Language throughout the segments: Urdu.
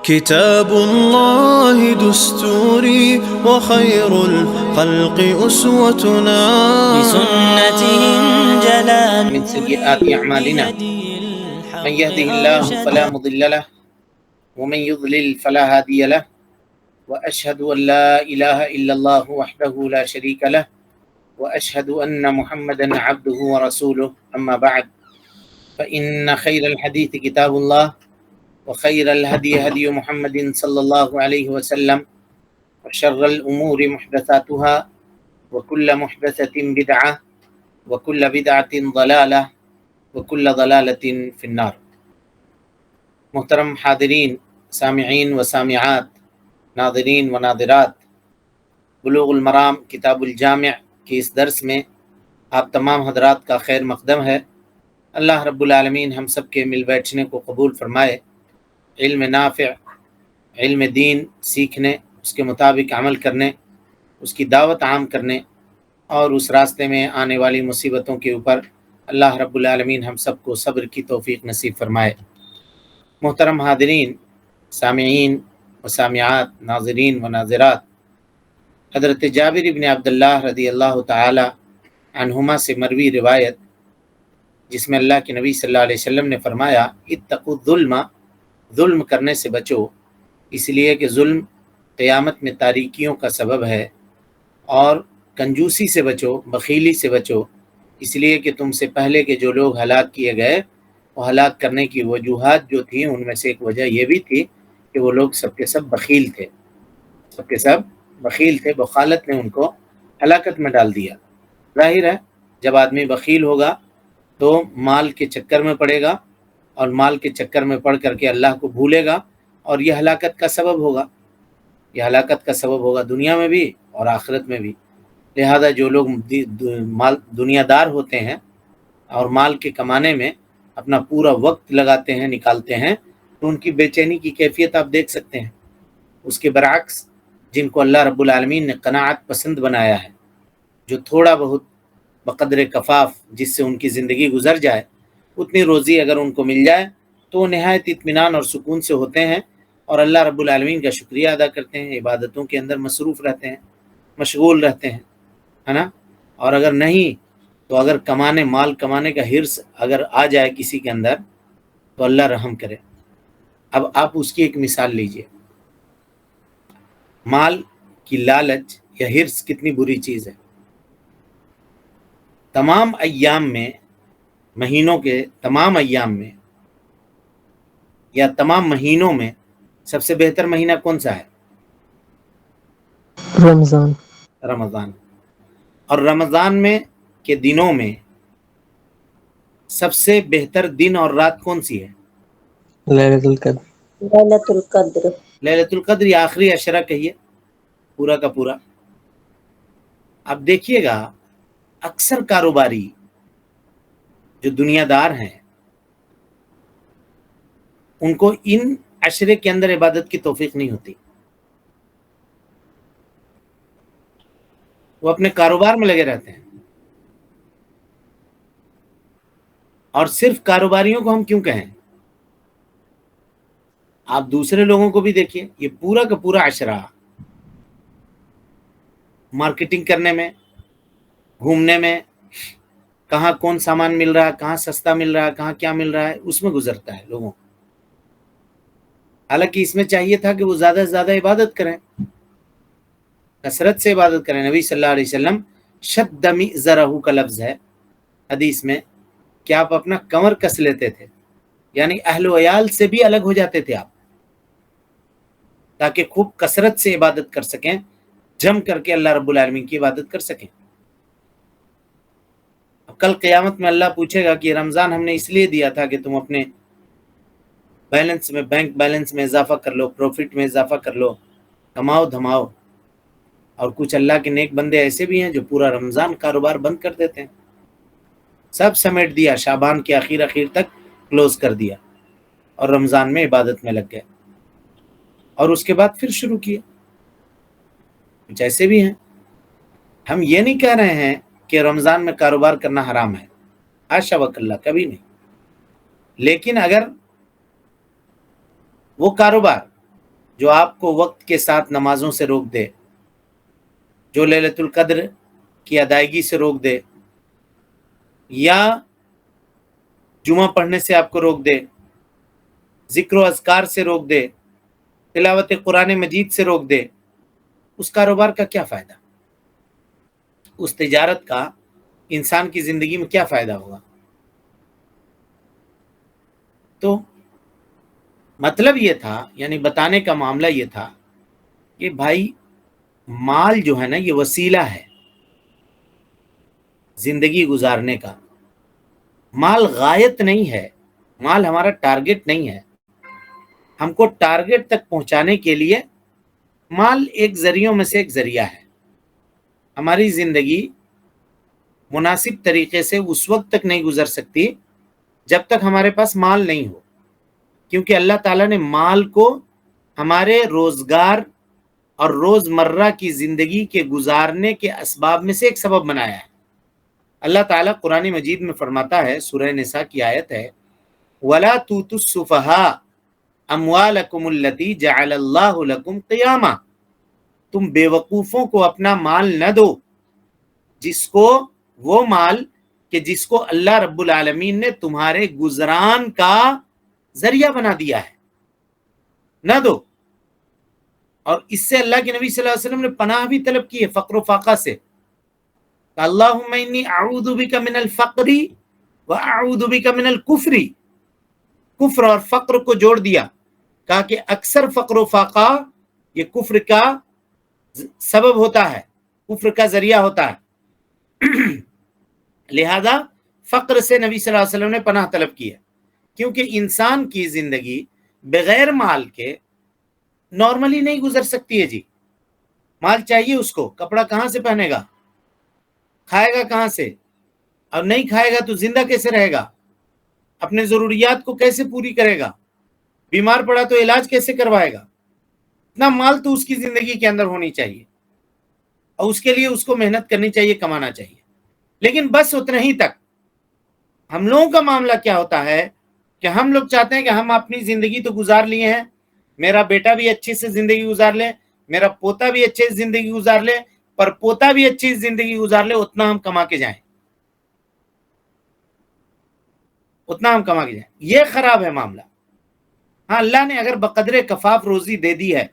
كتاب الله دستوري وخير الخلق أسوتنا بسنته انجلى من سيئات أعمالنا من يهده الله فلا مضل له ومن يضلل فلا هادي له وأشهد أن لا إله إلا الله وحده لا شريك له وأشهد أن محمدا عبده ورسوله أما بعد فإن خير الحديث كتاب الله وخير الهدي هدي محمد صلى الله عليه وسلم وشر الأمور محدثاتها وكل محدثة بدعة وكل بدعة ضلالة وكل ضلالة في النار۔ محترم حاضرین، سامعین و سامعات، ناظرین و ناظرات، بلوغ المرام کتاب الجامع کے اس درس میں آپ تمام حضرات کا خیر مقدم ہے۔ اللہ رب العالمین ہم سب کے مل بیٹھنے کو قبول فرمائے، علم نافع، علم دین سیکھنے، اس کے مطابق عمل کرنے، اس کی دعوت عام کرنے اور اس راستے میں آنے والی مصیبتوں کے اوپر اللہ رب العالمین ہم سب کو صبر کی توفیق نصیب فرمائے۔ محترم حاضرین، سامعین و سامعات، ناظرین و ناظرات، حضرت جابر بن عبداللہ رضی اللہ تعالی عنہما سے مروی روایت جس میں اللہ کے نبی صلی اللہ علیہ وسلم نے فرمایا، اتقوا الظلم، ظلم کرنے سے بچو، اس لیے کہ ظلم قیامت میں تاریکیوں کا سبب ہے، اور کنجوسی سے بچو، بخیلی سے بچو، اس لیے کہ تم سے پہلے کے جو لوگ ہلاک کیے گئے، وہ ہلاک کرنے کی وجوہات جو تھیں ان میں سے ایک وجہ یہ بھی تھی کہ وہ لوگ سب کے سب بخیل تھے، سب کے سب بخیل تھے، بخالت نے ان کو ہلاکت میں ڈال دیا۔ ظاہر ہے جب آدمی بخیل ہوگا تو مال کے چکر میں پڑے گا، اور مال کے چکر میں پڑ کر کے اللہ کو بھولے گا، اور یہ ہلاکت کا سبب ہوگا، یہ ہلاکت کا سبب ہوگا دنیا میں بھی اور آخرت میں بھی۔ لہذا جو لوگ دنیا دار ہوتے ہیں اور مال کے کمانے میں اپنا پورا وقت لگاتے ہیں، نکالتے ہیں، تو ان کی بے چینی کی کیفیت آپ دیکھ سکتے ہیں۔ اس کے برعکس جن کو اللہ رب العالمین نے قناعت پسند بنایا ہے، جو تھوڑا بہت بقدر کفاف جس سے ان کی زندگی گزر جائے، اتنی روزی اگر ان کو مل جائے تو وہ نہایت اطمینان اور سکون سے ہوتے ہیں، اور اللہ رب العالمین کا شکریہ ادا کرتے ہیں، عبادتوں کے اندر مصروف رہتے ہیں، مشغول رہتے ہیں، ہے نا۔ اور اگر نہیں تو اگر مال کمانے کا حرص اگر آ جائے کسی کے اندر تو اللہ رحم کرے۔ اب آپ اس کی ایک مثال لیجئے، مال کی لالچ یا حرص کتنی بری چیز ہے۔ تمام ایام میں، مہینوں کے تمام ایام میں یا تمام مہینوں میں سب سے بہتر مہینہ کون سا ہے؟ رمضان۔ اور رمضان میں کے دنوں میں سب سے بہتر دن اور رات کون سی ہے؟ ليلة القدر. لیلۃ القدر یا آخری عشرہ کہیے، پورا کا پورا۔ اب دیکھیے گا اکثر کاروباری جو دنیا دار ہیں ان کو ان عشرے کے اندر عبادت کی توفیق نہیں ہوتی، وہ اپنے کاروبار میں لگے رہتے ہیں۔ اور صرف کاروباریوں کو ہم کیوں کہیں، آپ دوسرے لوگوں کو بھی دیکھیے، یہ پورا کا پورا عشرہ مارکیٹنگ کرنے میں، گھومنے میں، کہاں کون سامان مل رہا ہے، کہاں سستا مل رہا ہے، کہاں کیا مل رہا ہے، اس میں گزرتا ہے لوگوں کو۔ حالانکہ اس میں چاہیے تھا کہ وہ زیادہ سے زیادہ عبادت کریں، کثرت سے عبادت کریں۔ نبی صلی اللہ علیہ وسلم شد مئزرہ کا لفظ ہے حدیث میں کہ آپ اپنا کمر کس لیتے تھے، یعنی اہل و عیال سے بھی الگ ہو جاتے تھے آپ، تاکہ خوب کثرت سے عبادت کر سکیں، جم کر کے اللہ رب العالمین کی عبادت کر سکیں۔ اب کل قیامت میں اللہ پوچھے گا کہ رمضان ہم نے اس لیے دیا تھا کہ تم اپنے بیلنس میں، بینک بیلنس میں اضافہ کر لو، پروفٹ میں اضافہ کر لو، کماؤ دھماؤ۔ اور کچھ اللہ کے نیک بندے ایسے بھی ہیں جو پورا رمضان کاروبار بند کر دیتے ہیں، سب سمیٹ دیا، شعبان کے اخیر تک کلوز کر دیا، اور رمضان میں عبادت میں لگ گئے، اور اس کے بعد پھر شروع کیا۔ کچھ ایسے بھی ہیں۔ ہم یہ نہیں کہہ رہے ہیں کہ رمضان میں کاروبار کرنا حرام ہے، حاشا وکلا، کبھی نہیں، لیکن اگر وہ کاروبار جو آپ کو وقت کے ساتھ نمازوں سے روک دے، جو لیلۃ القدر کی ادائیگی سے روک دے، یا جمعہ پڑھنے سے آپ کو روک دے، ذکر و اذکار سے روک دے، تلاوت قرآن مجید سے روک دے، اس کاروبار کا کیا فائدہ؟ اس تجارت کا انسان کی زندگی میں کیا فائدہ ہوگا؟ تو مطلب یہ تھا، یعنی بتانے کا معاملہ یہ تھا کہ بھائی مال جو ہے نا یہ وسیلہ ہے زندگی گزارنے کا، مال غایت نہیں ہے، مال ہمارا ٹارگٹ نہیں ہے۔ ہم کو ٹارگٹ تک پہنچانے کے لیے مال ایک ذریعوں میں سے ایک ذریعہ ہے۔ ہماری زندگی مناسب طریقے سے اس وقت تک نہیں گزر سکتی جب تک ہمارے پاس مال نہیں ہو، کیونکہ اللہ تعالیٰ نے مال کو ہمارے روزگار اور روزمرہ کی زندگی کے گزارنے کے اسباب میں سے ایک سبب بنایا ہے۔ اللہ تعالیٰ قرآن مجید میں فرماتا ہے، سورہ نساء کی آیت ہے، وَلَا تُؤْتُوا السُّفَهَاءَ أَمْوَالَكُمُ الَّتِي جَعَلَ اللَّهُ لَكُمْ قِيَامًا، تم بے وقوفوں کو اپنا مال نہ دو، جس کو وہ مال کہ جس کو اللہ رب العالمین نے تمہارے گزران کا ذریعہ بنا دیا ہے، نہ دو۔ اور اس سے اللہ کے نبی صلی اللہ علیہ وسلم نے پناہ بھی طلب کی ہے فقر و فاقہ سے، اللہم انی اعوذ بک من الفقر واعوذ بک من الکفر، کفر اور فقر کو جوڑ دیا، کہا کہ اکثر فقر و فاقہ یہ کفر کا سبب ہوتا ہے، کفر کا ذریعہ ہوتا ہے۔ لہذا فقر سے نبی صلی اللہ علیہ وسلم نے پناہ طلب کی ہے، کیونکہ انسان کی زندگی بغیر مال کے نارملی نہیں گزر سکتی ہے جی۔ مال چاہیے اس کو، کپڑا کہاں سے پہنے گا، کھائے گا کہاں سے، اور نہیں کھائے گا تو زندہ کیسے رہے گا، اپنے ضروریات کو کیسے پوری کرے گا، بیمار پڑا تو علاج کیسے کروائے گا؟ اتنا مال تو اس کی زندگی کے اندر ہونی چاہیے، اور اس کے لیے اس کو محنت کرنی چاہیے، کمانا چاہیے، لیکن بس اتنا ہی تک۔ ہم لوگوں کا معاملہ کیا ہوتا ہے کہ ہم لوگ چاہتے ہیں کہ ہم اپنی زندگی تو گزار لیے ہیں، میرا بیٹا بھی اچھی سے زندگی گزار لے، میرا پوتا بھی اچھے سے زندگی گزار لے، پر پوتا بھی اچھی زندگی گزار لے، اتنا ہم کما کے جائیں، اتنا ہم کما کے جائیں۔ یہ خراب ہے معاملہ۔ ہاں، اللہ نے اگر بقدر کفاف روزی دے دی ہے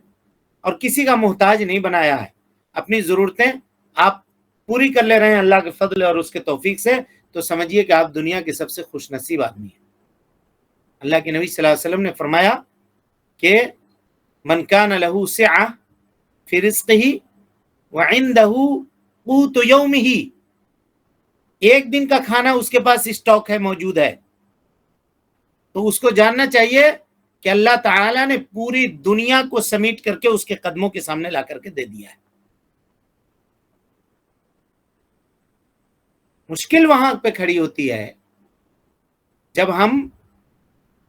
اور کسی کا محتاج نہیں بنایا ہے، اپنی ضرورتیں آپ پوری کر لے رہے ہیں اللہ کے فضل اور اس کے توفیق سے، تو سمجھیے کہ آپ دنیا کے سب سے خوش نصیب آدمی ہیں۔ اللہ کے نبی صلی اللہ علیہ وسلم نے فرمایا کہ من کان لہ سعہ فی رزقہ وعندہ قوت یومہ، ایک دن کا کھانا اس کے پاس اسٹاک ہے، موجود ہے، تو اس کو جاننا چاہیے کہ اللہ تعالیٰ نے پوری دنیا کو سمیٹ کر کے اس کے قدموں کے سامنے لا کر کے دے دیا ہے۔ مشکل وہاں پہ کھڑی ہوتی ہے جب ہم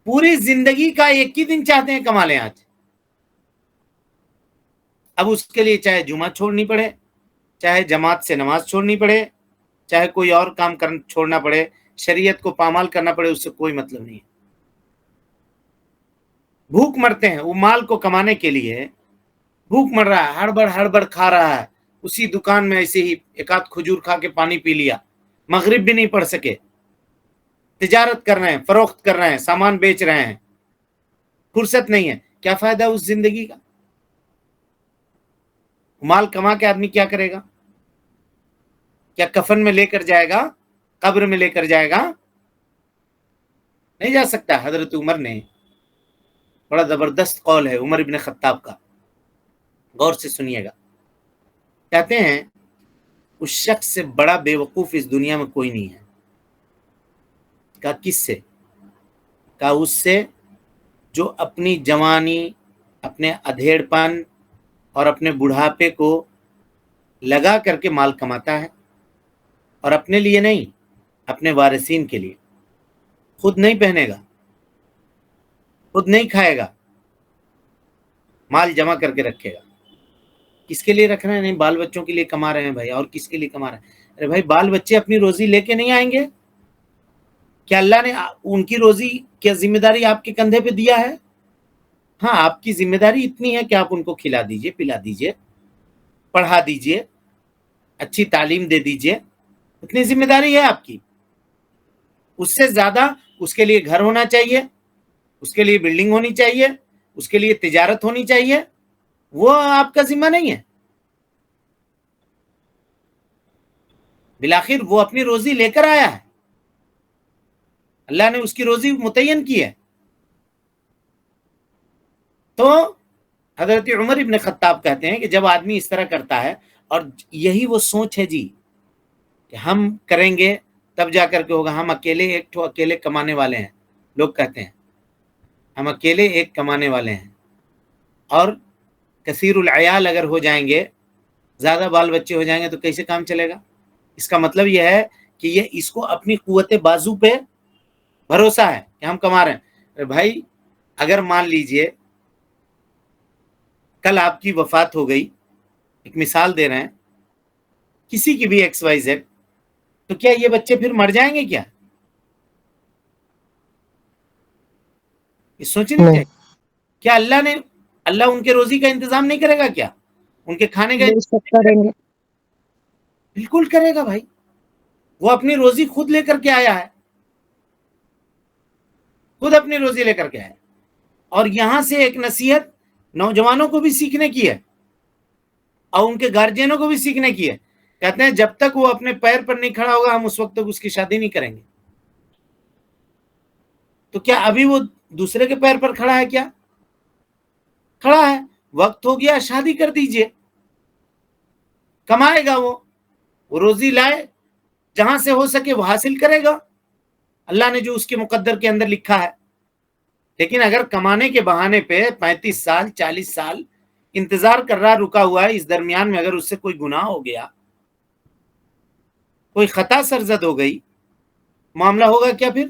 پوری زندگی کا ایک ہی دن چاہتے ہیں کما لیں آج۔ اب اس کے لیے چاہے جمعہ چھوڑنی پڑے، چاہے جماعت سے نماز چھوڑنی پڑے، چاہے کوئی اور کام چھوڑنا پڑے، شریعت کو پامال کرنا پڑے، اس سے کوئی مطلب نہیں ہے۔ بھوک مرتے ہیں، وہ مال کو کمانے کے لیے بھوک مر رہا ہے، ہڑبڑ کھا رہا ہے، اسی دکان میں ایسے ہی ایک آدھ کھجور کھا کے پانی پی لیا، مغرب بھی نہیں پڑھ سکے، تجارت کر رہے ہیں، فروخت کر رہے ہیں، سامان بیچ رہے ہیں، فرصت نہیں ہے۔ کیا فائدہ اس زندگی کا؟ مال کما کے آدمی کیا کرے گا؟ کیا کفن میں لے کر جائے گا، قبر میں لے کر جائے گا؟ نہیں جا سکتا۔ حضرت عمر نے، بڑا زبردست قول ہے عمر ابن خطاب کا، غور سے سنیے گا، کہتے ہیں اس شخص سے بڑا بے وقوف اس دنیا میں کوئی نہیں ہے۔ کہا کس سے؟ کہا اس سے جو اپنی جوانی، اپنے ادھیڑ پن اور اپنے بڑھاپے کو لگا کر کے مال کماتا ہے، اور اپنے لیے نہیں، اپنے وارثین کے لیے۔ خود نہیں پہنے گا، خود نہیں کھائے گا، مال جمع کر کے رکھے گا۔ کس کے لیے رکھ رہے ہیں؟ نہیں، بال بچوں کے لیے کما رہے ہیں بھائی، اور کس کے لیے کما رہے ہیں؟ ارے بھائی، بال بچے اپنی روزی لے کے نہیں آئیں گے؟ کیا اللہ نے ان کی روزی کیا ذمہ داری آپ کے کندھے پہ دیا ہے؟ ہاں آپ کی ذمہ داری اتنی ہے کہ آپ ان کو کھلا دیجئے، پلا دیجئے، پڑھا دیجئے، اچھی تعلیم دے دیجئے، اتنی ذمہ داری ہے آپ کی. اس سے زیادہ اس کے لیے گھر ہونا چاہیے، اس کے لیے بلڈنگ ہونی چاہیے، اس کے لیے تجارت ہونی چاہیے، وہ آپ کا ذمہ نہیں ہے. بالآخر وہ اپنی روزی لے کر آیا ہے، اللہ نے اس کی روزی متعین کی ہے. تو حضرت عمر ابن خطاب کہتے ہیں کہ جب آدمی اس طرح کرتا ہے، اور یہی وہ سوچ ہے جی کہ ہم کریں گے تب جا کر کے ہوگا، ہم اکیلے کمانے والے ہیں. لوگ کہتے ہیں ہم اکیلے ایک کمانے والے ہیں، اور کثیر العیال اگر ہو جائیں گے، زیادہ بال بچے ہو جائیں گے تو کیسے کام چلے گا؟ اس کا مطلب یہ ہے کہ یہ اس کو اپنی قوت بازو پہ بھروسہ ہے کہ ہم کما رہے ہیں. بھائی اگر مان لیجئے کل آپ کی وفات ہو گئی، ایک مثال دے رہے ہیں، کسی کی بھی ایکس وائی زیڈ، تو کیا یہ بچے پھر مر جائیں گے کیا؟ یہ سوچنی نہیں، چاہیے. کیا اللہ ان کے روزی کا انتظام نہیں کرے گا کیا؟ ان کے کھانے کا بے شک کریں گے. بالکل کرے گا بھائی. وہ اپنی روزی خود لے کر کے آیا ہے، خود اپنی روزی لے کر کے آیا. اور یہاں سے ایک نصیحت نوجوانوں کو بھی سیکھنے کی ہے، اور ان کے گارجینوں کو بھی سیکھنے کی ہے. کہتے ہیں جب تک وہ اپنے پیر پر نہیں کھڑا ہوگا ہم اس وقت تک اس کی شادی نہیں کریں گے. تو کیا ابھی وہ دوسرے کے پیر پر کھڑا ہے؟ کیا کھڑا ہے؟ وقت ہو گیا شادی کر دیجئے. کمائے گا وہ روزی لائے، جہاں سے ہو سکے وہ حاصل کرے گا، اللہ نے جو اس کے مقدر کے اندر لکھا ہے. لیکن اگر کمانے کے بہانے پہ 35 سال 40 سال انتظار کر رہا، رکا ہوا ہے، اس درمیان میں اگر اس سے کوئی گناہ ہو گیا، کوئی خطا سرزد ہو گئی، معاملہ ہوگا کیا پھر؟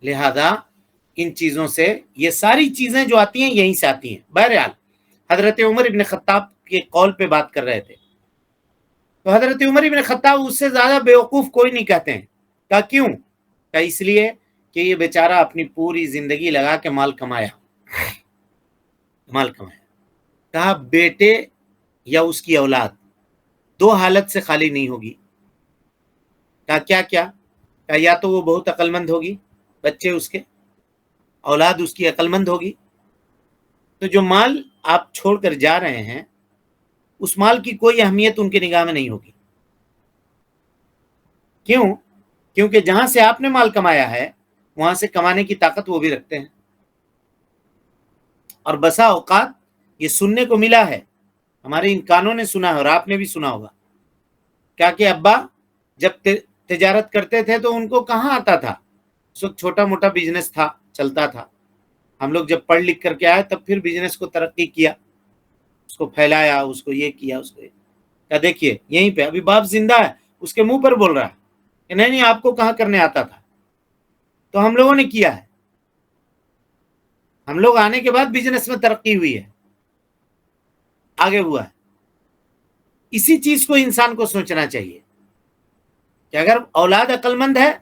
لہذا ان چیزوں سے، یہ ساری چیزیں جو آتی ہیں یہیں سے آتی ہیں. بہرحال حضرت عمر ابن خطاب کے قول پہ بات کر رہے تھے، تو حضرت عمر ابن خطاب اس سے زیادہ بیوقوف کوئی نہیں کہتے ہیں. کہا کیوں؟ کہا اس لیے کہ یہ بیچارہ اپنی پوری زندگی لگا کے مال کمایا. کہا بیٹے یا اس کی اولاد دو حالت سے خالی نہیں ہوگی. کہا کیا؟ کہا یا تو وہ بہت عقل مند ہوگی، بچے اس کے، اولاد اس کی عقل مند ہوگی. تو جو مال آپ چھوڑ کر جا رہے ہیں، اس مال کی کوئی اہمیت ان کی نگاہ میں نہیں ہوگی. کیوں؟ کیونکہ جہاں سے آپ نے مال کمایا ہے وہاں سے کمانے کی طاقت وہ بھی رکھتے ہیں. اور بسا اوقات یہ سننے کو ملا ہے، ہمارے ان کانوں نے سنا ہے، اور آپ نے بھی سنا ہوگا، کیا کہ ابا جب تجارت کرتے تھے تو ان کو کہاں آتا تھا، اس وقت چھوٹا موٹا بزنس تھا، چلتا تھا. ہم لوگ جب پڑھ لکھ کر کے آئے تب پھر بزنس کو ترقی کیا، اس کو پھیلایا، اس کو یہ کیا، اس کو یہ کیا. دیکھیے یہیں پہ ابھی باپ زندہ ہے، اس کے منہ پر بول رہا ہے کہ نہیں آپ کو کہاں کرنے آتا تھا. تو ہم لوگوں نے کیا ہے، ہم لوگ آنے کے بعد بزنس میں ترقی ہوئی ہے، آگے ہوا ہے. اسی چیز کو انسان کو سوچنا چاہیے کہ اگر اولاد عقل مند ہے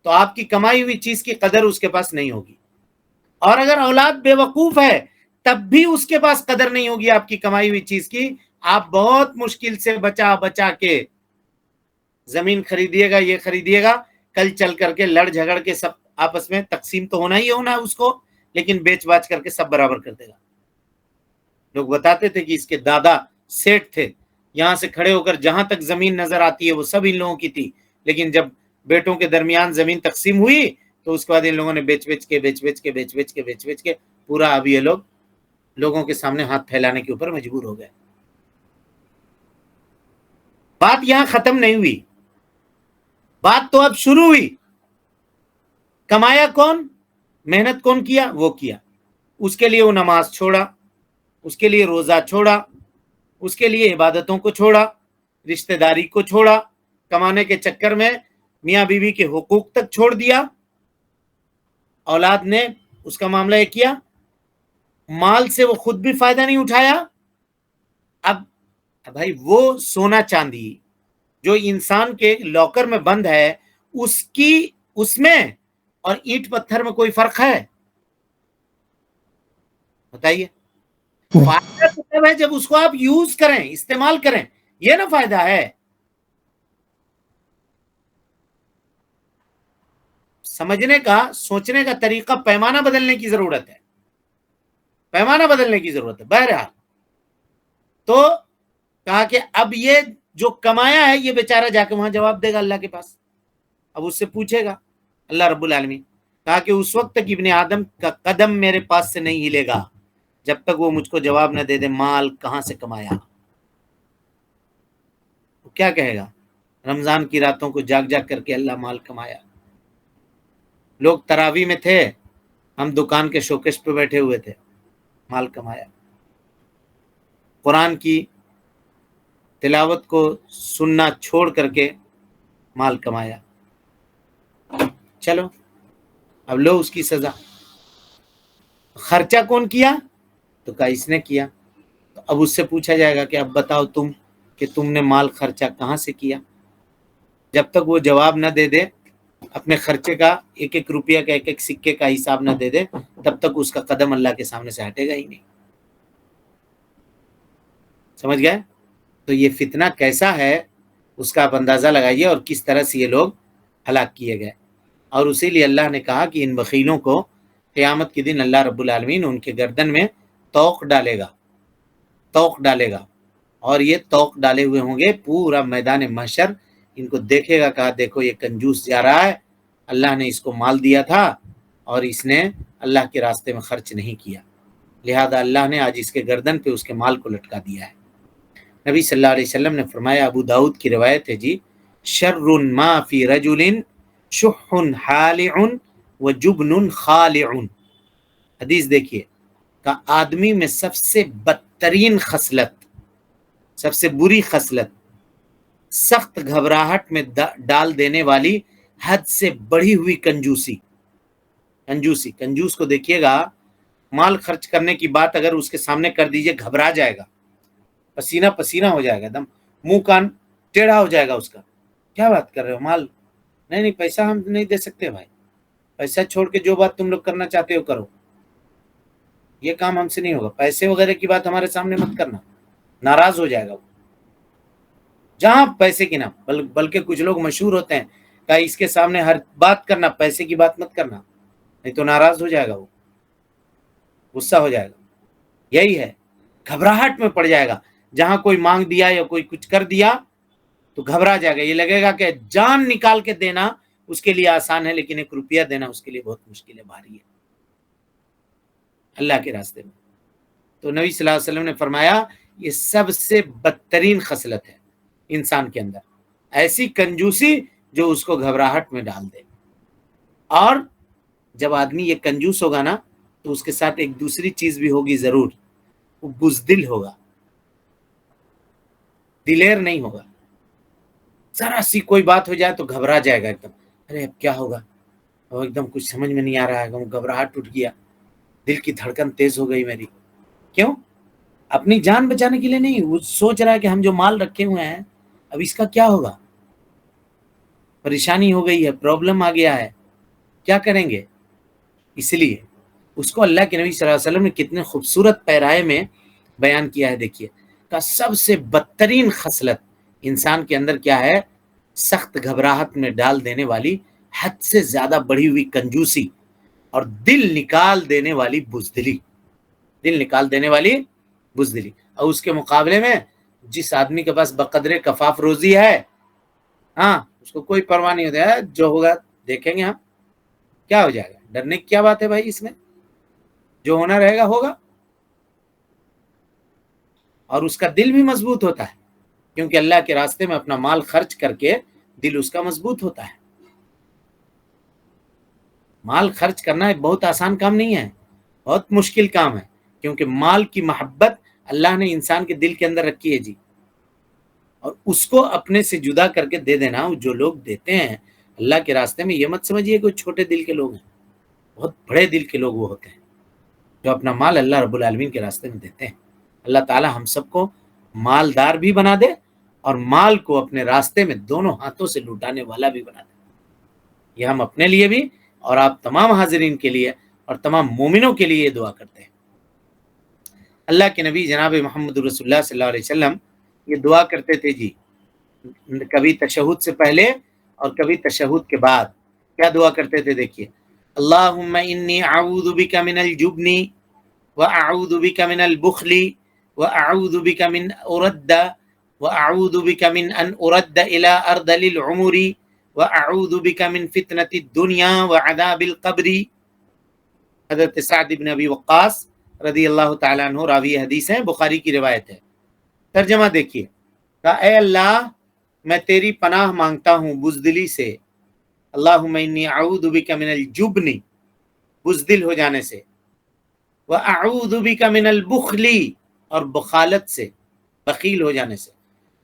تو آپ کی کمائی ہوئی چیز کی قدر اس کے پاس نہیں ہوگی، اور اگر اولاد بے وقوف ہے تب بھی اس کے پاس قدر نہیں ہوگی آپ کی کمائی ہوئی چیز کی. آپ بہت مشکل سے بچا کے زمین خریدیے گا، یہ خریدیے گا، کل چل کر کے لڑ جھگڑ کے سب آپس میں تقسیم تو ہونا ہی ہونا ہے اس کو، لیکن بیچ باچ کر کے سب برابر کر دے گا. لوگ بتاتے تھے کہ اس کے دادا سیٹ تھے، یہاں سے کھڑے ہو کر جہاں تک زمین نظر آتی ہے وہ سب ان لوگوں کی تھی، لیکن جب بیٹوں کے درمیان زمین تقسیم ہوئی تو اس کے بعد ان لوگوں نے بیچ کے پورا اب یہ لوگوں کے سامنے ہاتھ پھیلانے کے اوپر مجبور ہو گئے. بات یہاں ختم نہیں ہوئی، بات تو اب شروع ہوئی. کمایا کون؟ محنت کون کیا؟ وہ کیا. اس کے لیے وہ نماز چھوڑا، اس کے لیے روزہ چھوڑا، اس کے لیے عبادتوں کو چھوڑا، رشتہ داری کو چھوڑا، کمانے کے چکر میں میاں بیوی کے حقوق تک چھوڑ دیا. اولاد نے اس کا معاملہ یہ کیا، مال سے وہ خود بھی فائدہ نہیں اٹھایا. اب بھائی وہ سونا چاندی جو انسان کے لاکر میں بند ہے، اس کی اس میں اور اینٹ پتھر میں کوئی فرق ہے؟ بتائیے. فائدہ تو تب ہے جب اس کو آپ یوز کریں، استعمال کریں، یہ نا فائدہ ہے. سمجھنے کا، سوچنے کا طریقہ، پیمانہ بدلنے کی ضرورت ہے، پیمانہ بدلنے کی ضرورت ہے. بہرحال تو کہا کہ اب یہ جو کمایا ہے یہ بیچارہ جا کے وہاں جواب دے گا اللہ کے پاس. اب اس سے پوچھے گا اللہ رب العالمین. کہا کہ اس وقت تک ابن آدم کا قدم میرے پاس سے نہیں ہلے گا جب تک وہ مجھ کو جواب نہ دے دے مال کہاں سے کمایا. وہ کیا کہے گا؟ رمضان کی راتوں کو جاگ جاگ کر کے اللہ مال کمایا. لوگ تراویح میں تھے، ہم دکان کے شوکیس پہ بیٹھے ہوئے تھے، مال کمایا. قرآن کی تلاوت کو سننا چھوڑ کر کے مال کمایا. چلو اب لو اس کی سزا. خرچہ کون کیا؟ تو کہا اس نے کیا. تو اب اس سے پوچھا جائے گا کہ اب بتاؤ تم کہ تم نے مال خرچہ کہاں سے کیا. جب تک وہ جواب نہ دے دے، اپنے خرچے کا ایک ایک روپیہ کا ایک ایک سکے کا حساب نہ دے دے، تب تک اس کا قدم اللہ کے سامنے سے ہٹے گا ہی نہیں. سمجھ گئے؟ تو یہ فتنہ کیسا ہے اس کا آپ اندازہ لگائیے، اور کس طرح سے یہ لوگ ہلاک کیے گئے. اور اسی لیے اللہ نے کہا کہ ان بخیلوں کو قیامت کے دن اللہ رب العالمین ان کے گردن میں طوق ڈالے گا، طوق ڈالے گا. اور یہ طوق ڈالے ہوئے ہوں گے پورا میدان محشر. ان کو دیکھے گا، کہا دیکھو یہ کنجوس جا رہا ہے، اللہ نے اس کو مال دیا تھا اور اس نے اللہ کے راستے میں خرچ نہیں کیا، لہذا اللہ نے آج اس کے گردن پہ اس کے مال کو لٹکا دیا ہے. نبی صلی اللہ علیہ وسلم نے فرمایا، ابو داؤد کی روایت ہے جی، شر ما فی رجل شح حالع وجبن خالع. حدیث دیکھیے کہ آدمی میں سب سے بدترین خصلت، سب سے بری خصلت، سخت گھبراہٹ میں ڈال دینے والی حد سے بڑھی ہوئی کنجوسی. کنجوسی، کنجوس کو دیکھیے گا، مال خرچ کرنے کی بات اگر اس کے سامنے کر دیجئے گھبرا جائے گا، پسینہ پسینہ ہو جائے گا، دم منہ کان ٹیڑھا ہو جائے گا اس کا. کیا بات کر رہے ہو؟ مال نہیں، پیسہ ہم نہیں دے سکتے بھائی، پیسہ چھوڑ کے جو بات تم لوگ کرنا چاہتے ہو کرو، یہ کام ہم سے نہیں ہوگا. پیسے وغیرہ کی بات ہمارے سامنے مت کرنا، ناراض ہو جائے گا وہ. جہاں پیسے کی نہ، بلکہ کچھ لوگ مشہور ہوتے ہیں کہ اس کے سامنے ہر بات کرنا، پیسے کی بات مت کرنا، نہیں تو ناراض ہو جائے گا، وہ غصہ ہو جائے گا. یہی ہے، گھبراہٹ میں پڑ جائے گا. جہاں کوئی مانگ دیا یا کوئی کچھ کر دیا تو گھبرا جائے گا، یہ لگے گا کہ جان نکال کے دینا اس کے لیے آسان ہے، لیکن ایک روپیہ دینا اس کے لیے بہت مشکل ہے، بھاری ہے اللہ کے راستے میں. تو نبی صلی اللہ علیہ وسلم نے فرمایا یہ سب سے بدترین خصلت ہے انسان کے اندر، ایسی کنجوسی جو اس کو گھبراہٹ میں ڈال دے. اور جب آدمی یہ کنجوس ہوگا نا تو اس کے ساتھ ایک دوسری چیز بھی ہوگی ضرور، وہ بزدل ہوگا، دلیر نہیں ہوگا. ذرا سی کوئی بات ہو جائے تو گھبرا جائے گا ایک دم، ارے اب کیا ہوگا، اور ایک دم کچھ سمجھ میں نہیں آ رہا ہے، گھبراہٹ ٹوٹ گیا، دل کی دھڑکن تیز ہو گئی میری. کیوں؟ اپنی جان بچانے کے لیے نہیں، وہ سوچ رہا ہے کہ ہم جو مال رکھے ہوئے ہیں اب اس کا کیا ہوگا، پریشانی ہو گئی ہے، پرابلم آ گیا ہے، کیا کریں گے. اس لیے اس کو اللہ کے نبی صلی اللہ علیہ وسلم نے کتنے خوبصورت پیرائے میں بیان کیا ہے. دیکھیے کہ سب سے بدترین خصلت انسان کے اندر کیا ہے؟ سخت گھبراہٹ میں ڈال دینے والی حد سے زیادہ بڑھی ہوئی کنجوسی اور دل نکال دینے والی بزدلی، دل نکال دینے والی بزدلی. اور اس کے مقابلے میں جس آدمی کے پاس بقدر کفاف روزی ہے، ہاں اس کو کوئی پرواہ نہیں ہوتا ہے، جو ہوگا دیکھیں گے ہم، کیا ہو جائے گا، ڈرنے کی کیا بات ہے بھائی، اس میں جو ہونا رہے گا ہوگا. اور اس کا دل بھی مضبوط ہوتا ہے، کیونکہ اللہ کے راستے میں اپنا مال خرچ کر کے دل اس کا مضبوط ہوتا ہے. مال خرچ کرنا ایک بہت آسان کام نہیں ہے، بہت مشکل کام ہے، کیونکہ مال کی محبت اللہ نے انسان کے دل کے اندر رکھی ہے جی. اور اس کو اپنے سے جدا کر کے دے دینا. جو لوگ دیتے ہیں اللہ کے راستے میں، یہ مت سمجھیے کہ چھوٹے دل کے لوگ ہیں، بہت بڑے دل کے لوگ وہ ہوتے ہیں جو اپنا مال اللہ رب العالمین کے راستے میں دیتے ہیں. اللہ تعالی ہم سب کو مالدار بھی بنا دے اور مال کو اپنے راستے میں دونوں ہاتھوں سے لوٹانے والا بھی بنا دے. یہ ہم اپنے لیے بھی اور آپ تمام حاضرین کے لیے اور تمام مومنوں کے لیے یہ دعا کرتے ہیں۔ اللہ کے نبی جناب محمد رسول اللہ صلی اللہ علیہ وسلم یہ دعا کرتے تھے جی، کبھی تشہد سے پہلے اور کبھی تشہد کے بعد کیا دعا کرتے تھے، دیکھیے، اللہم انی اعوذ بک من الجبن واعوذ بک من البخل واعوذ بک من ارد واعوذ بک من ان ارد الى ارذل العمر واعوذ بک من فتنة الدنیا وعذاب القبر۔ حضرت سعد بن ابی وقاص رضی اللہ تعالیٰ عنہ راوی حدیث ہیں، بخاری کی روایت ہے۔ ترجمہ دیکھیے، کہا اے اللہ میں تیری پناہ مانگتا ہوں بزدلی سے، اللہم انی اعوذ بک من الجبن، بزدل ہو جانے سے، واعوذ بک من البخل، اور بخالت سے، بخیل ہو جانے سے۔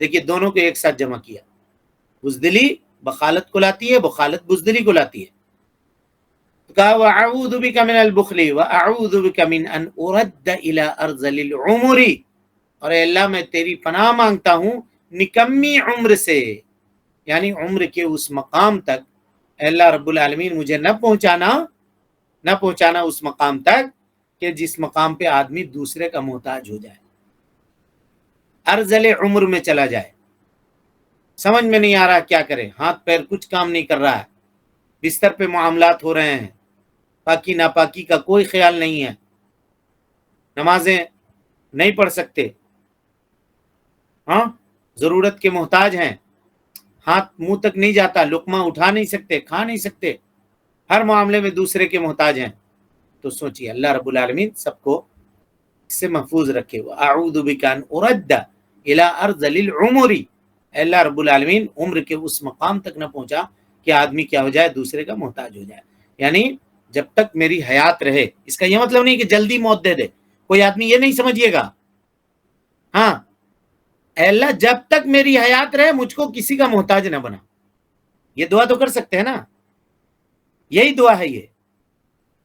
دیکھیے دونوں کو ایک ساتھ جمع کیا، بزدلی بخالت کو لاتی ہے، بخالت بزدلی کو لاتی ہے۔ کہا واعوذ بک من البخل واعوذ بک من ان ارد الى ارذل العمر، اور اے اللہ میں تیری پناہ مانگتا ہوں نکمی عمر سے، یعنی عمر کے اس مقام تک اے اللہ رب العالمین مجھے نہ پہنچانا اس مقام تک کہ جس مقام پہ آدمی دوسرے کا محتاج ہو جائے، ارذل عمر میں چلا جائے، سمجھ میں نہیں آ رہا کیا کرے، ہاتھ پیر کچھ کام نہیں کر رہا ہے، بستر پہ معاملات ہو رہے ہیں، پاکی ناپاکی کا کوئی خیال نہیں ہے، نمازیں نہیں پڑھ سکتے، ہاں ضرورت کے محتاج ہیں، ہاتھ منہ تک نہیں جاتا، لقمہ اٹھا نہیں سکتے، کھا نہیں سکتے، ہر معاملے میں دوسرے کے محتاج ہیں، تو سوچیے اللہ رب العالمین سب کو اس سے محفوظ رکھے۔ اعوذ بک ان ارد الی ارذل العمر، اللہ رب العالمین عمر کے اس مقام تک نہ پہنچا کہ آدمی کیا ہو جائے، دوسرے کا محتاج ہو جائے، یعنی جب تک میری حیات رہے۔ اس کا یہ مطلب نہیں کہ جلدی موت دے دے، کوئی آدمی یہ نہیں سمجھیے گا، ہاں اے اللہ جب تک میری حیات رہے مجھ کو کسی کا محتاج نہ بنا، یہ دعا تو کر سکتے ہیں نا، یہی دعا ہے یہ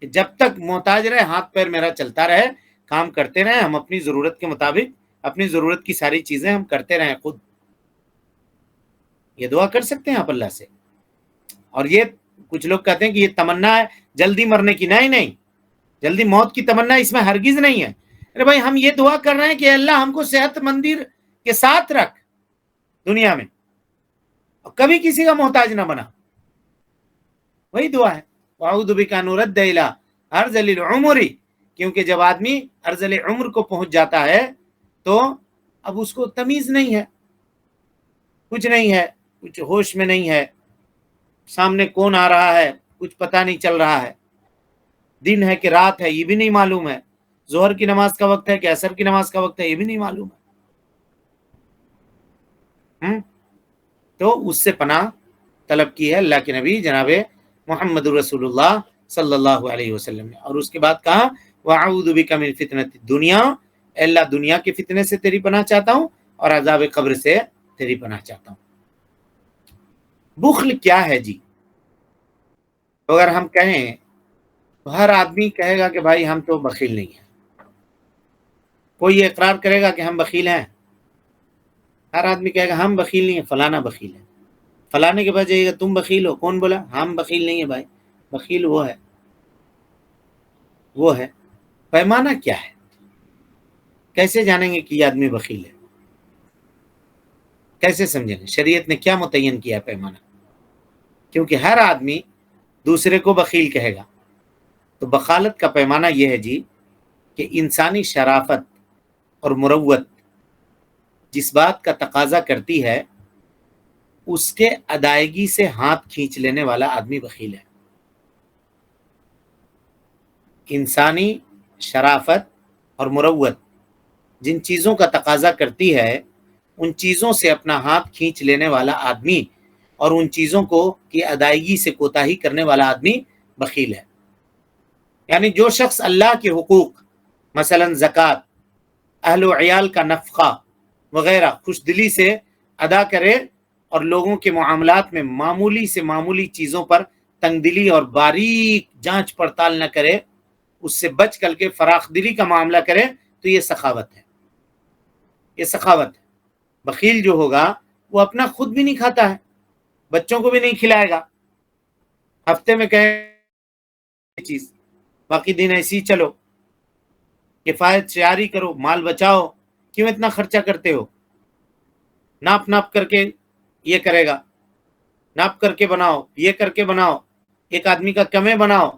کہ جب تک محتاج رہے، ہاتھ پیر میرا چلتا رہے، کام کرتے رہیں، ہم اپنی ضرورت کے مطابق اپنی ضرورت کی ساری چیزیں ہم کرتے رہیں خود، یہ دعا کر سکتے ہیں آپ اللہ سے۔ اور یہ کچھ لوگ کہتے ہیں کہ یہ تمنا ہے جلدی مرنے کی، نہیں، جلدی موت کی تمنا اس میں ہرگز نہیں ہے۔ ارے بھائی ہم یہ دعا کر رہے ہیں کہ اللہ ہم کو صحت مندی کے ساتھ رکھ دنیا میں، اور کبھی کسی کا محتاج نہ بنا، وہی دعا ہے۔ واعوذ بک ان ارد الی ارذل العمر، کیونکہ جب آدمی ارذل عمر کو پہنچ جاتا ہے تو اب اس کو تمیز نہیں ہے، کچھ نہیں ہے، کچھ ہوش میں نہیں ہے، سامنے کون آ رہا ہے کچھ پتہ نہیں چل رہا ہے، دن ہے کہ رات ہے یہ بھی نہیں معلوم ہے، ظہر کی نماز کا وقت ہے کہ عصر کی نماز کا وقت ہے یہ بھی نہیں معلوم ہے، تو اس سے پناہ طلب کی ہے اللہ کے نبی جناب محمد رسول اللہ صلی اللہ علیہ وسلم نے۔ اور اس کے بعد کہا وَأَعُوذُ بِكَ مِنْ فِتْنَةِ الدُّنْيَا، اے اللہ دنیا کے فتنے سے تیری پناہ چاہتا ہوں اور عذاب قبر سے تیری پناہ چاہتا ہوں۔ بخل کیا ہے جی؟ اگر ہم کہیں تو ہر آدمی کہے گا کہ بھائی ہم تو بخیل نہیں ہیں، کوئی یہ اقرار کرے گا کہ ہم بخیل ہیں؟ ہر آدمی کہے گا ہم بخیل نہیں ہیں، فلانا بخیل ہے، فلانے کے پاس جائیے گا تم بخیل ہو، کون بولا؟ ہم بخیل نہیں ہیں بھائی، بخیل وہ ہے۔ پیمانہ کیا ہے؟ کیسے جانیں گے کہ یہ آدمی بخیل ہے؟ کیسے سمجھیں گے؟ شریعت نے کیا متعین کیا ہے پیمانہ؟ کیونکہ ہر آدمی دوسرے کو بخیل کہے گا، تو بخالت کا پیمانہ یہ ہے جی کہ انسانی شرافت اور مروت جس بات کا تقاضا کرتی ہے اس کے ادائیگی سے ہاتھ کھینچ لینے والا آدمی بخیل ہے۔ انسانی شرافت اور مروت جن چیزوں کا تقاضا کرتی ہے ان چیزوں سے اپنا ہاتھ کھینچ لینے والا آدمی اور ان چیزوں کو کی ادائیگی سے کوتاہی کرنے والا آدمی بخیل ہے۔ یعنی جو شخص اللہ کے حقوق مثلا زکوٰۃ، اہل و عیال کا نفقہ وغیرہ خوش دلی سے ادا کرے اور لوگوں کے معاملات میں معمولی سے معمولی چیزوں پر تنگ دلی اور باریک جانچ پڑتال نہ کرے، اس سے بچ کر کے فراخ دلی کا معاملہ کرے، تو یہ سخاوت ہے، یہ سخاوت ہے۔ بخیل جو ہوگا وہ اپنا خود بھی نہیں کھاتا ہے، بچوں کو بھی نہیں کھلائے گا، ہفتے میں کہے چیز، باقی دن ایسی چلو، کفایت شعاری کرو، مال بچاؤ، کیوں اتنا خرچہ کرتے ہو؟ ناپ ناپ کر کے یہ کرے گا، ناپ کر کے بناؤ، یہ کر کے بناؤ، ایک آدمی کا کمے بناؤ۔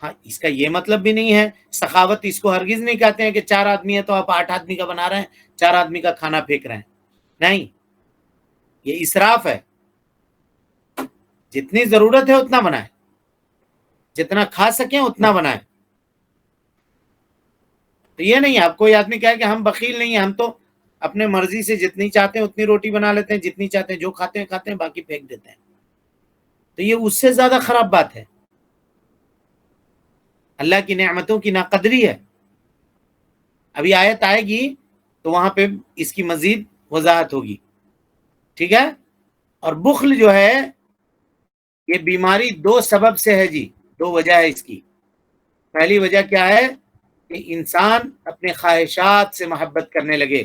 ہاں، اس کا یہ مطلب بھی نہیں ہے، سخاوت اس کو ہرگز نہیں کہتے ہیں کہ 4 آدمی ہے تو آپ 8 آدمی کا بنا رہے ہیں، 4 آدمی کا کھانا پھینک رہے ہیں، نہیں، یہ اسراف ہے۔ جتنی ضرورت ہے اتنا بنائیں، جتنا کھا سکیں اتنا بنائیں۔ تو یہ نہیں آپ کوئی آدمی کہے کہ ہم بخیل نہیں ہیں، ہم تو اپنے مرضی سے جتنی چاہتے ہیں اتنی روٹی بنا لیتے ہیں، جتنی چاہتے ہیں جو کھاتے ہیں کھاتے ہیں، باقی پھینک دیتے ہیں، تو یہ اس سے زیادہ خراب بات ہے، اللہ کی نعمتوں کی ناقدری ہے۔ ابھی آیت آئے گی تو وہاں پہ اس کی مزید وضاحت ہوگی، ٹھیک ہے۔ اور بخل جو ہے یہ بیماری 2 سبب سے ہے جی، 2 وجہ ہے اس کی۔ پہلی وجہ کیا ہے کہ انسان اپنے خواہشات سے محبت کرنے لگے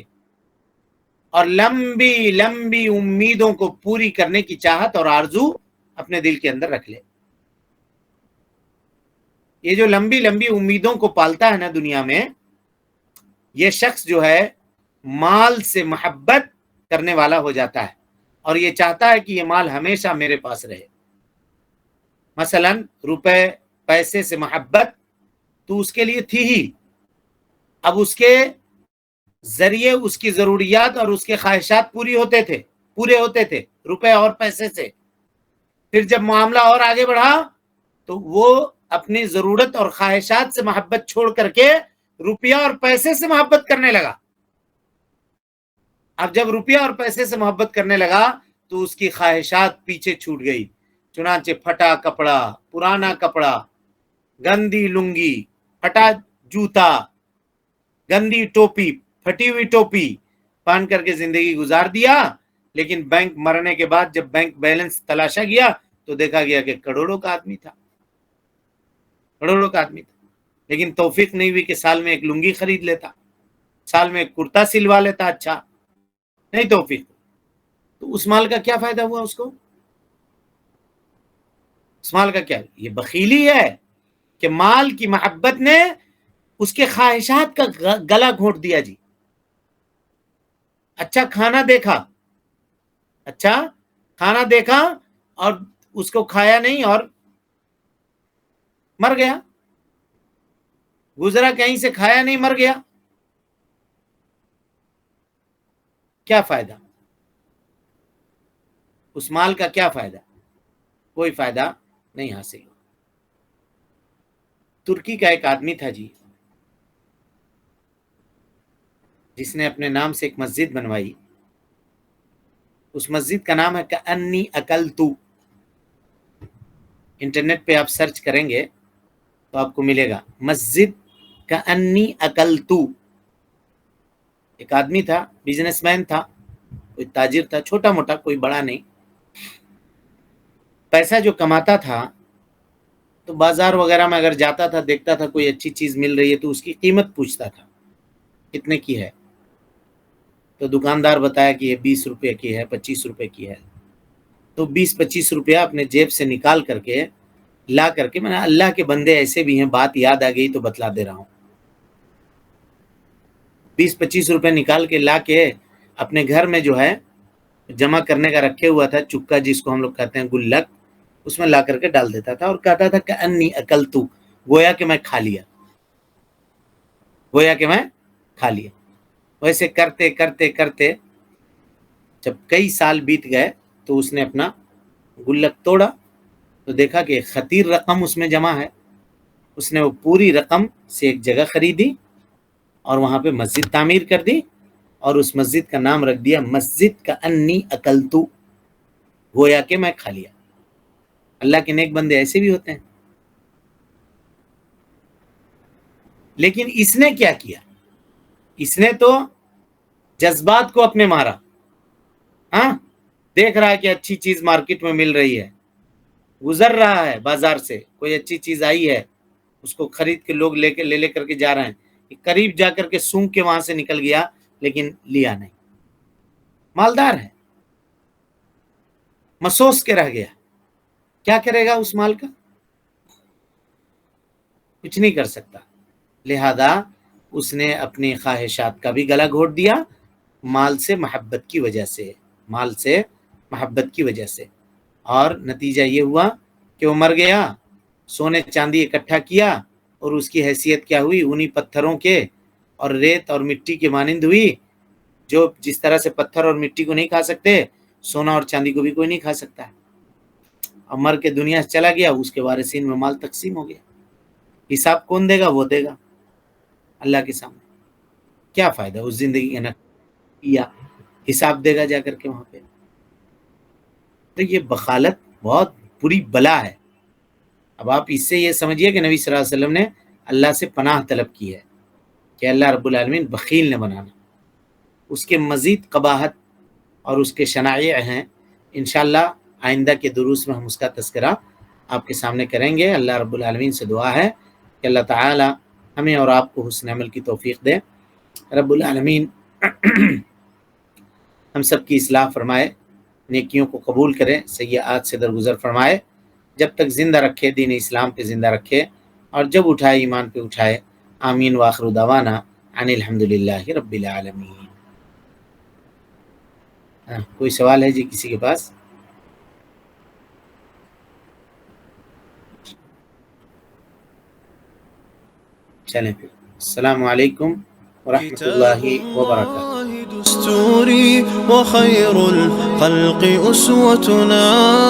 اور لمبی لمبی امیدوں کو پوری کرنے کی چاہت اور آرزو اپنے دل کے اندر رکھ لے۔ یہ جو لمبی لمبی امیدوں کو پالتا ہے نا دنیا میں، یہ شخص جو ہے مال سے محبت کرنے والا ہو جاتا ہے اور یہ چاہتا ہے کہ یہ مال ہمیشہ میرے پاس رہے۔ مثلا روپے پیسے سے محبت تو اس کے لیے تھی ہی، اب اس کے ذریعے اس کی ضروریات اور اس کے خواہشات پورے ہوتے تھے روپے اور پیسے سے۔ پھر جب معاملہ اور آگے بڑھا تو وہ اپنی ضرورت اور خواہشات سے محبت چھوڑ کر کے روپیہ اور پیسے سے محبت کرنے لگا۔ اب جب روپیہ اور پیسے سے محبت کرنے لگا تو اس کی خواہشات پیچھے چھوٹ گئی، چنانچہ پھٹا کپڑا، پرانا کپڑا، گندی لنگی، پھٹا جوتا، گندی ٹوپی، پھٹی ہوئی ٹوپی پہن کر کے زندگی گزار دیا۔ لیکن بینک مرنے کے بعد جب بینک بیلنس تلاشا گیا تو دیکھا گیا کہ کروڑوں کا آدمی تھا، کروڑوں کا آدمی تھا، لیکن توفیق نہیں ہوئی کہ سال میں ایک لنگی خرید لیتا، سال میں ایک کرتا سلوا لیتا، اچھا نہیں توفیق، تو اس مال کا کیا فائدہ ہوا اس کو؟ اس مال کا کیا؟ یہ بخیلی ہے کہ مال کی محبت نے اس کے خواہشات کا گلا گھونٹ دیا جی۔ اچھا کھانا دیکھا اور اس کو کھایا نہیں اور مر گیا، گزرا کہیں سے، کھایا نہیں مر گیا، کیا فائدہ؟ اس مال کا کیا فائدہ؟ کوئی فائدہ نہیں حاصل ہوا۔ ترکی کا ایک آدمی تھا جی، جس نے اپنے نام سے ایک مسجد بنوائی، اس مسجد کا نام ہے کأنی اکلتو۔ انٹرنیٹ پہ آپ سرچ کریں گے تو آپ کو ملے گا مسجد کأنی اکلتو۔ ایک آدمی تھا، بزنس مین تھا، کوئی تاجر تھا، چھوٹا موٹا، کوئی بڑا نہیں۔ پیسہ جو کماتا تھا تو بازار وغیرہ میں اگر جاتا تھا، دیکھتا تھا کوئی اچھی چیز مل رہی ہے تو اس کی قیمت پوچھتا تھا کتنے کی ہے، تو دکاندار بتایا کہ یہ 20 روپے کی ہے، 25 روپے کی ہے، تو 20-25 روپیہ اپنے جیب سے نکال کر کے لا کر کے، میں نے اللہ کے بندے ایسے بھی ہیں، بات یاد آ گئی تو بتلا دے رہا ہوں، 20-25 روپے نکال کے لا کے اپنے گھر میں جو ہے جمع کرنے کا رکھے ہوا تھا چکا، جس کو ہم لوگ کہتے ہیں گلک، اس میں لا کر کے ڈال دیتا تھا اور کہتا تھا کہ انی اکلتو، گویا کہ میں کھا لیا، گویا کہ میں کھا لیا۔ ویسے کرتے کرتے کرتے جب کئی سال بیت گئے تو اس نے اپنا گلک توڑا تو دیکھا کہ ایک خطیر رقم اس میں جمع ہے۔ اس نے وہ پوری رقم سے ایک جگہ خریدی اور وہاں پہ مسجد تعمیر کر دی اور اس مسجد کا نام رکھ دیا مسجد کأنی اکلتو، گویا کہ میں کھا لیا۔ اللہ کے نیک بندے ایسے بھی ہوتے ہیں۔ لیکن اس نے کیا کیا؟ اس نے تو جذبات کو اپنے مارا، ہاں، دیکھ رہا ہے کہ اچھی چیز مارکیٹ میں مل رہی ہے، گزر رہا ہے بازار سے، کوئی اچھی چیز آئی ہے، اس کو خرید کے لوگ لے کر کے جا رہے ہیں، قریب جا کر کے سونگ کے وہاں سے نکل گیا لیکن لیا نہیں، مالدار ہے، مسوس کے رہ گیا، کیا کرے گا اس مال کا؟ کچھ نہیں کر سکتا. لہذا اس نے اپنی خواہشات کا بھی گلا گھونٹ دیا مال سے محبت کی وجہ سے، مال سے محبت کی وجہ سے، اور نتیجہ یہ ہوا کہ وہ مر گیا. سونے چاندی اکٹھا کیا اور اس کی حیثیت کیا ہوئی؟ انہی پتھروں کے اور ریت اور مٹی کے مانند ہوئی. جو جس طرح سے پتھر اور مٹی کو نہیں کھا سکتے، سونا اور چاندی کو بھی کوئی نہیں کھا سکتا ہے. اور مر کے دنیا سے چلا گیا، اس کے وارثین میں مال تقسیم ہو گیا. حساب کون دے گا؟ وہ دے گا اللہ کے سامنے. کیا فائدہ اس زندگی کا؟ نہ کیا حساب دے گا جا کر کے وہاں پہ. تو یہ بخالت بہت بری بلا ہے. اب آپ اس سے یہ سمجھیے کہ نبی صلی اللہ علیہ وسلم نے اللہ سے پناہ طلب کی ہے کہ اللہ رب العالمین بخیل نہ بنانا. اس کے مزید قباحت اور اس کے شنائع ہیں. انشاءاللہ آئندہ کے دروس میں ہم اس کا تذکرہ آپ کے سامنے کریں گے. اللہ رب العالمین سے دعا ہے کہ اللہ تعالی ہمیں اور آپ کو حسن عمل کی توفیق دے. رب العالمین ہم سب کی اصلاح فرمائے، نیکیوں کو قبول کرے، سیئات سے درگزر فرمائے، جب تک زندہ رکھے دین اسلام پہ زندہ رکھے، اور جب اٹھائے ایمان پہ اٹھائے. آمین وآخر دعوانا ان الحمدللہ رب العالمین. کوئی سوال ہے جی کسی کے پاس؟ چلیں پھر. السلام علیکم ورحمۃ اللہ وبرکاتہ. دستوري وخير الخلق أسوتنا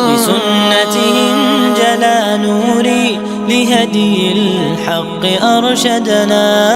بسنته انجلى نوري لهدي الحق أرشدنا